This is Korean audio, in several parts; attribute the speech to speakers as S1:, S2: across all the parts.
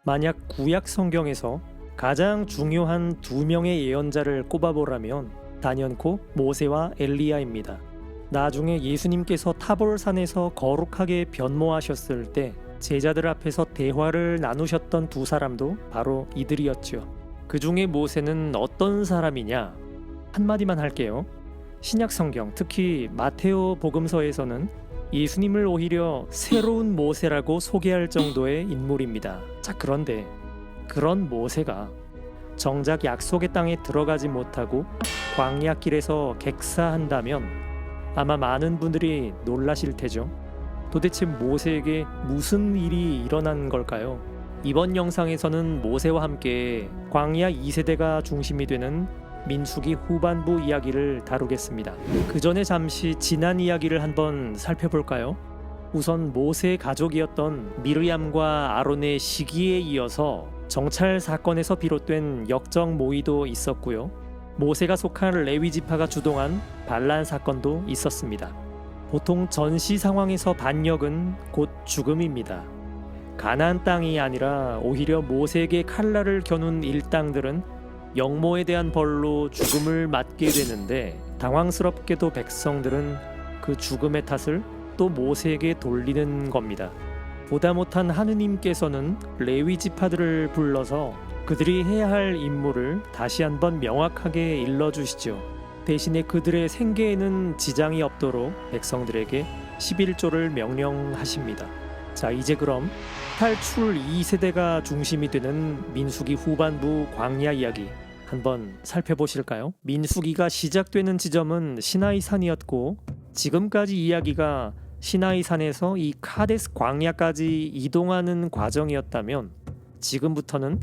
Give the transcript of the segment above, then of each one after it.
S1: 만약 구약 성경에서 가장 중요한 두 명의 예언자를 꼽아보라면 단연코 모세와 엘리야입니다. 나중에 예수님께서 타볼산에서 거룩하게 변모하셨을 때 제자들 앞에서 대화를 나누셨던 두 사람도 바로 이들이었죠. 그 중에 모세는 어떤 사람이냐? 한마디만 할게요. 신약 성경, 특히 마테오 복음서에서는 예수님을 오히려 새로운 모세라고 소개할 정도의 인물입니다. 자, 그런데 그런 모세가 정작 약속의 땅에 들어가지 못하고 광야길에서 객사한다면 아마 많은 분들이 놀라실 테죠. 도대체 모세에게 무슨 일이 일어난 걸까요? 이번 영상에서는 모세와 함께 광야 2세대가 중심이 되는 민수기 후반부 이야기를 다루겠습니다. 그 전에 잠시 지난 이야기를 한번 살펴볼까요? 우선 모세의 가족이었던 미르얌과 아론의 시기에 이어서 정찰 사건에서 비롯된 역적 모의도 있었고요. 모세가 속한 레위 지파가 주동한 반란 사건도 있었습니다. 보통 전시 상황에서 반역은 곧 죽음입니다. 가나안 땅이 아니라 오히려 모세에게 칼날을 겨눈 일당들은 영모에 대한 벌로 죽음을 맞게 되는데 당황스럽게도 백성들은 그 죽음의 탓을 또 모세에게 돌리는 겁니다. 보다 못한 하느님께서는 레위 지파들을 불러서 그들이 해야 할 임무를 다시 한번 명확하게 일러주시죠. 대신에 그들의 생계에는 지장이 없도록 백성들에게 11조를 명령하십니다. 자, 이제 그럼 탈출 2세대가 중심이 되는 민수기 후반부 광야 이야기 한번 살펴보실까요? 민수기가 시작되는 지점은 시나이산이었고 지금까지 이야기가 시나이산에서 이 카데스 광야까지 이동하는 과정이었다면 지금부터는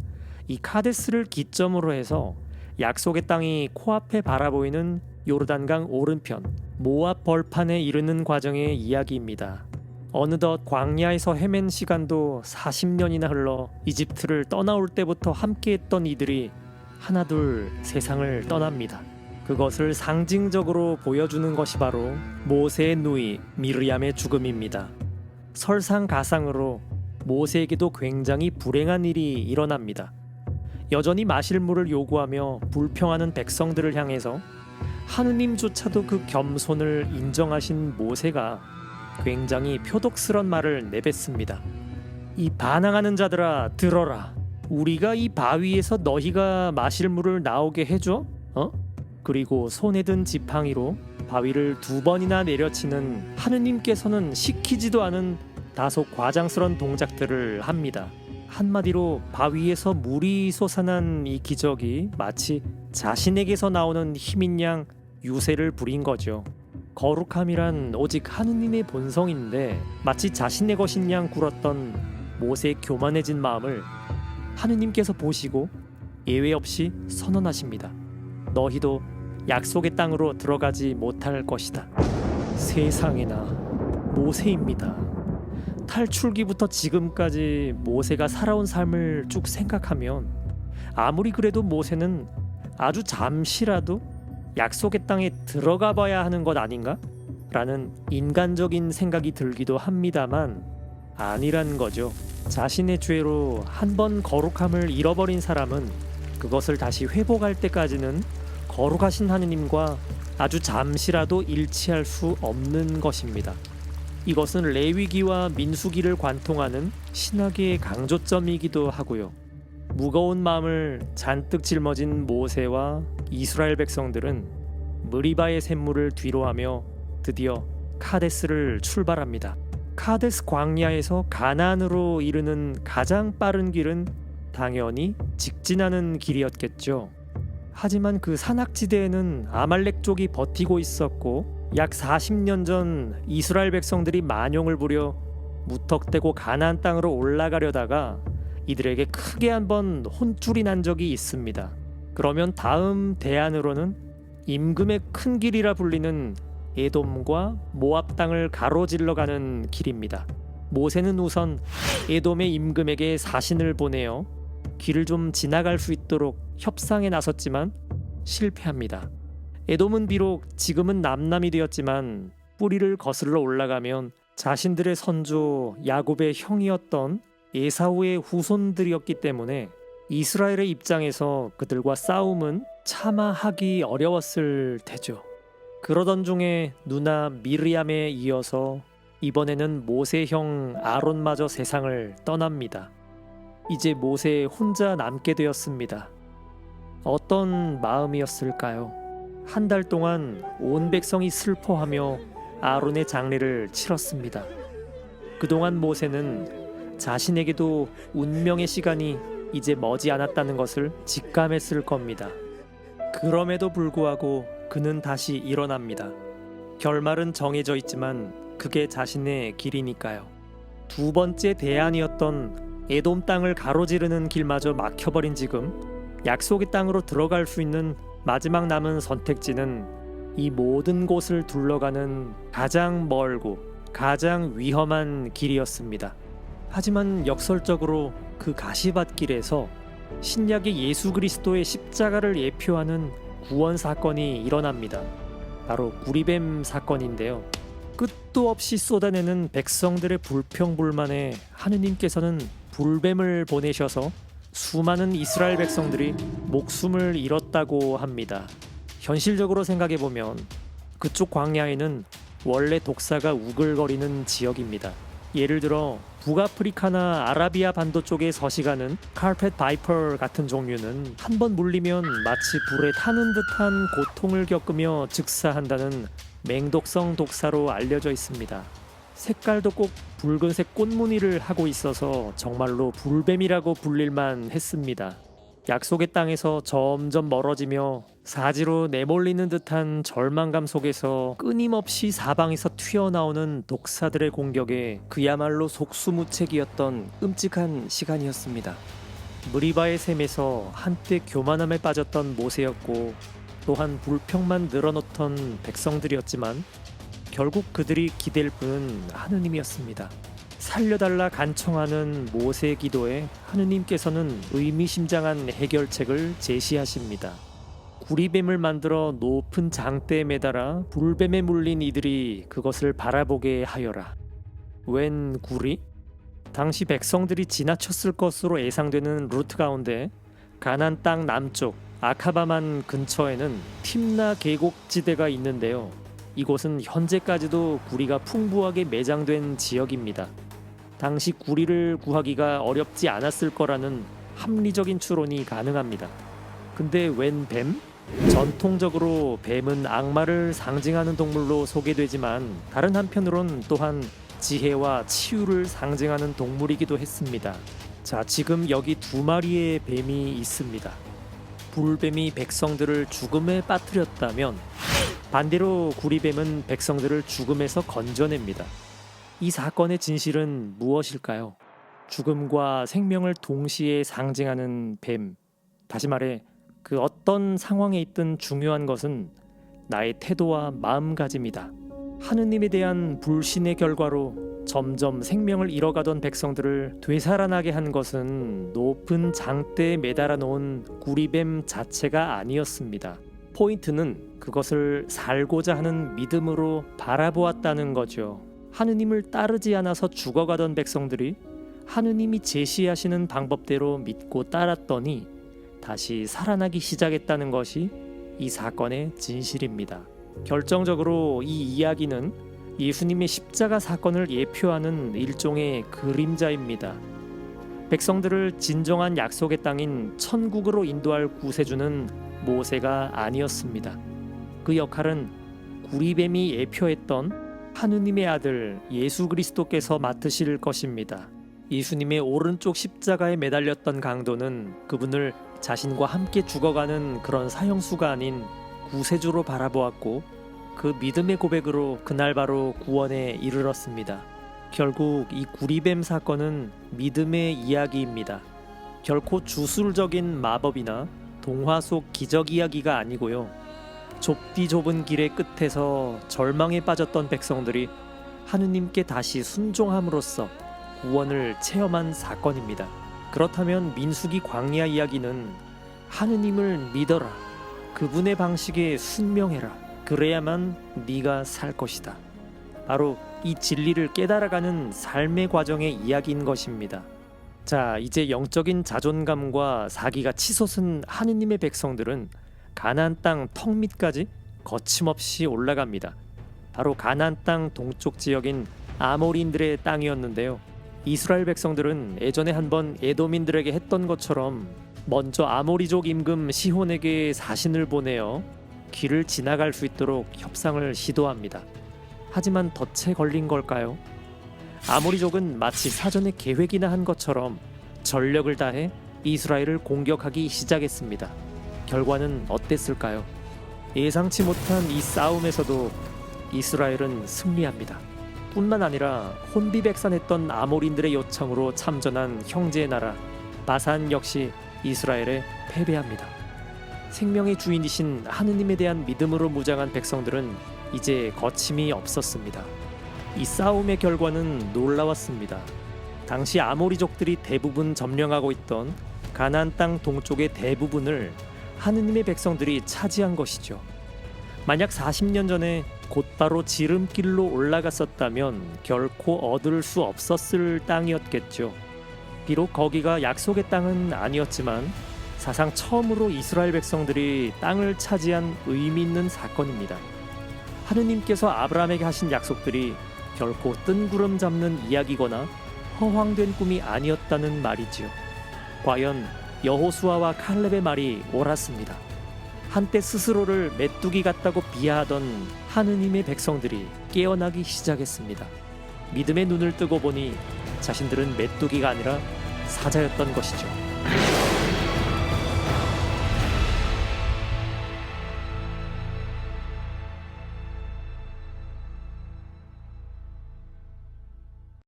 S1: 이 카데스를 기점으로 해서 약속의 땅이 코앞에 바라보이는 요르단강 오른편 모압 벌판에 이르는 과정의 이야기입니다. 어느덧 광야에서 헤맨 시간도 40년이나 흘러 이집트를 떠나올 때부터 함께했던 이들이 하나둘 세상을 떠납니다. 그것을 상징적으로 보여주는 것이 바로 모세의 누이 미르얌의 죽음입니다. 설상가상으로 모세에게도 굉장히 불행한 일이 일어납니다. 여전히 마실 물을 요구하며 불평하는 백성들을 향해서 하느님조차도 그 겸손을 인정하신 모세가 굉장히 표독스런 말을 내뱉습니다. 이 반항하는 자들아 들어라. 우리가 이 바위에서 너희가 마실 물을 나오게 해줘? 그리고 손에 든 지팡이로 바위를 2번이나 내려치는 하느님께서는 시키지도 않은 다소 과장스런 동작들을 합니다. 한마디로 바위에서 물이 솟아난 이 기적이 마치 자신에게서 나오는 힘인 양 유세를 부린 거죠. 거룩함이란 오직 하느님의 본성인데 마치 자신의 것인 양 굴었던 모세의 교만해진 마음을 하느님께서 보시고 예외 없이 선언하십니다. 너희도 약속의 땅으로 들어가지 못할 것이다. 세상에나 모세입니다. 탈출기부터 지금까지 모세가 살아온 삶을 쭉 생각하면 아무리 그래도 모세는 아주 잠시라도 약속의 땅에 들어가 봐야 하는 것 아닌가? 라는 인간적인 생각이 들기도 합니다만 아니란 거죠. 자신의 죄로 한 번 거룩함을 잃어버린 사람은 그것을 다시 회복할 때까지는 거룩하신 하느님과 아주 잠시라도 일치할 수 없는 것입니다. 이것은 레위기와 민수기를 관통하는 신학의 강조점이기도 하고요. 무거운 마음을 잔뜩 짊어진 모세와 이스라엘 백성들은 느리바의 샘물을 뒤로하며 드디어 카데스를 출발합니다. 카데스 광야에서 가나안으로 이르는 가장 빠른 길은 당연히 직진하는 길이었겠죠. 하지만 그 산악지대에는 아말렉 족이 버티고 있었고 약 40년 전 이스라엘 백성들이 만용을 부려 무턱대고 가나안 땅으로 올라가려다가 이들에게 크게 한번 혼쭐이 난 적이 있습니다. 그러면 다음 대안으로는 임금의 큰 길이라 불리는 에돔과 모압 땅을 가로질러 가는 길입니다. 모세는 우선 에돔의 임금에게 사신을 보내어 길을 좀 지나갈 수 있도록 협상에 나섰지만 실패합니다. 에돔은 비록 지금은 남남이 되었지만 뿌리를 거슬러 올라가면 자신들의 선조 야곱의 형이었던 에사우의 후손들이었기 때문에 이스라엘의 입장에서 그들과 싸움은 차마 하기 어려웠을 테죠. 그러던 중에 누나 미르얌에 이어서 이번에는 모세 형 아론마저 세상을 떠납니다. 이제 모세 혼자 남게 되었습니다. 어떤 마음이었을까요? 한 달 동안 온 백성이 슬퍼하며 아론의 장례를 치렀습니다. 그동안 모세는 자신에게도 운명의 시간이 이제 머지 않았다는 것을 직감했을 겁니다. 그럼에도 불구하고 그는 다시 일어납니다. 결말은 정해져 있지만 그게 자신의 길이니까요. 두 번째 대안이었던 에돔 땅을 가로지르는 길마저 막혀버린 지금 약속의 땅으로 들어갈 수 있는 마지막 남은 선택지는 이 모든 곳을 둘러가는 가장 멀고 가장 위험한 길이었습니다. 하지만 역설적으로 그 가시밭길에서 신약의 예수 그리스도의 십자가를 예표하는 구원 사건이 일어납니다. 바로 구리뱀 사건인데요. 끝도 없이 쏟아내는 백성들의 불평불만에 하느님께서는 불뱀을 보내셔서 수많은 이스라엘 백성들이 목숨을 잃었다고 합니다. 현실적으로 생각해보면 그쪽 광야에는 원래 독사가 우글거리는 지역입니다. 예를 들어 북아프리카나 아라비아 반도 쪽에 서식하는 카펫 바이퍼 같은 종류는 한 번 물리면 마치 불에 타는 듯한 고통을 겪으며 즉사한다는 맹독성 독사로 알려져 있습니다. 색깔도 꼭 붉은색 꽃무늬를 하고 있어서 정말로 불뱀이라고 불릴만 했습니다. 약속의 땅에서 점점 멀어지며 사지로 내몰리는 듯한 절망감 속에서 끊임없이 사방에서 튀어나오는 독사들의 공격에 그야말로 속수무책이었던 끔찍한 시간이었습니다. 무리바의 셈에서 한때 교만함에 빠졌던 모세였고 또한 불평만 늘어놓던 백성들이었지만 결국 그들이 기댈 분은 하느님이었습니다. 살려달라 간청하는 모세의 기도에 하느님께서는 의미심장한 해결책을 제시하십니다. 구리뱀을 만들어 높은 장대에 매달아 불뱀에 물린 이들이 그것을 바라보게 하여라. 웬 구리? 당시 백성들이 지나쳤을 것으로 예상되는 루트 가운데 가나안 땅 남쪽 아카바만 근처에는 팀나 계곡지대가 있는데요. 이곳은 현재까지도 구리가 풍부하게 매장된 지역입니다. 당시 구리를 구하기가 어렵지 않았을 거라는 합리적인 추론이 가능합니다. 근데 웬 뱀? 전통적으로 뱀은 악마를 상징하는 동물로 소개되지만 다른 한편으론 또한 지혜와 치유를 상징하는 동물이기도 했습니다. 자, 지금 여기 두 마리의 뱀이 있습니다. 불뱀이 백성들을 죽음에 빠뜨렸다면 반대로 구리뱀은 백성들을 죽음에서 건져냅니다. 이 사건의 진실은 무엇일까요? 죽음과 생명을 동시에 상징하는 뱀. 다시 말해 그 어떤 상황에 있든 중요한 것은 나의 태도와 마음가짐이다. 하느님에 대한 불신의 결과로 점점 생명을 잃어가던 백성들을 되살아나게 한 것은 높은 장대에 매달아 놓은 구리뱀 자체가 아니었습니다. 포인트는 그것을 살고자 하는 믿음으로 바라보았다는 거죠. 하느님을 따르지 않아서 죽어가던 백성들이 하느님이 제시하시는 방법대로 믿고 따랐더니 다시 살아나기 시작했다는 것이 이 사건의 진실입니다. 결정적으로 이 이야기는 예수님의 십자가 사건을 예표하는 일종의 그림자입니다. 백성들을 진정한 약속의 땅인 천국으로 인도할 구세주는 모세가 아니었습니다. 그 역할은 구리뱀이 예표했던 하느님의 아들 예수 그리스도께서 맡으실 것입니다. 예수님의 오른쪽 십자가에 매달렸던 강도는 그분을 자신과 함께 죽어가는 그런 사형수가 아닌 구세주로 바라보았고 그 믿음의 고백으로 그날 바로 구원에 이르렀습니다. 결국 이 구리뱀 사건은 믿음의 이야기입니다. 결코 주술적인 마법이나 동화 속 기적 이야기가 아니고요. 좁디 좁은 길의 끝에서 절망에 빠졌던 백성들이 하느님께 다시 순종함으로써 구원을 체험한 사건입니다. 그렇다면 민수기 광야 이야기는 하느님을 믿어라. 그분의 방식에 순명해라. 그래야만 네가 살 것이다. 바로 이 진리를 깨달아가는 삶의 과정의 이야기인 것입니다. 자, 이제 영적인 자존감과 사기가 치솟은 하느님의 백성들은 가나안 땅 턱 밑까지 거침없이 올라갑니다. 바로 가나안 땅 동쪽 지역인 아모리인들의 땅이었는데요. 이스라엘 백성들은 예전에 한번 에돔인들에게 했던 것처럼 먼저 아모리족 임금 시혼에게 사신을 보내어 길을 지나갈 수 있도록 협상을 시도합니다. 하지만 덫에 걸린 걸까요? 아모리족은 마치 사전에 계획이나 한 것처럼 전력을 다해 이스라엘을 공격하기 시작했습니다. 결과는 어땠을까요? 예상치 못한 이 싸움에서도 이스라엘은 승리합니다. 뿐만 아니라 혼비백산했던 아모리인들의 요청으로 참전한 형제의 나라 바산 역시 이스라엘에 패배합니다. 생명의 주인이신 하느님에 대한 믿음으로 무장한 백성들은 이제 거침이 없었습니다. 이 싸움의 결과는 놀라웠습니다. 당시 아모리족들이 대부분 점령하고 있던 가나안 땅 동쪽의 대부분을 하느님의 백성들이 차지한 것이죠. 만약 40년 전에 곧바로 지름길로 올라갔었다면 결코 얻을 수 없었을 땅이었겠죠. 비록 거기가 약속의 땅은 아니었지만 사상 처음으로 이스라엘 백성들이 땅을 차지한 의미 있는 사건입니다. 하느님께서 아브라함에게 하신 약속들이 결코 뜬구름 잡는 이야기거나 허황된 꿈이 아니었다는 말이지요. 과연 여호수아와 칼렙의 말이 옳았습니다. 한때 스스로를 메뚜기 같다고 비하하던 하느님의 백성들이 깨어나기 시작했습니다. 믿음의 눈을 뜨고 보니 자신들은 메뚜기가 아니라 사자였던 것이죠.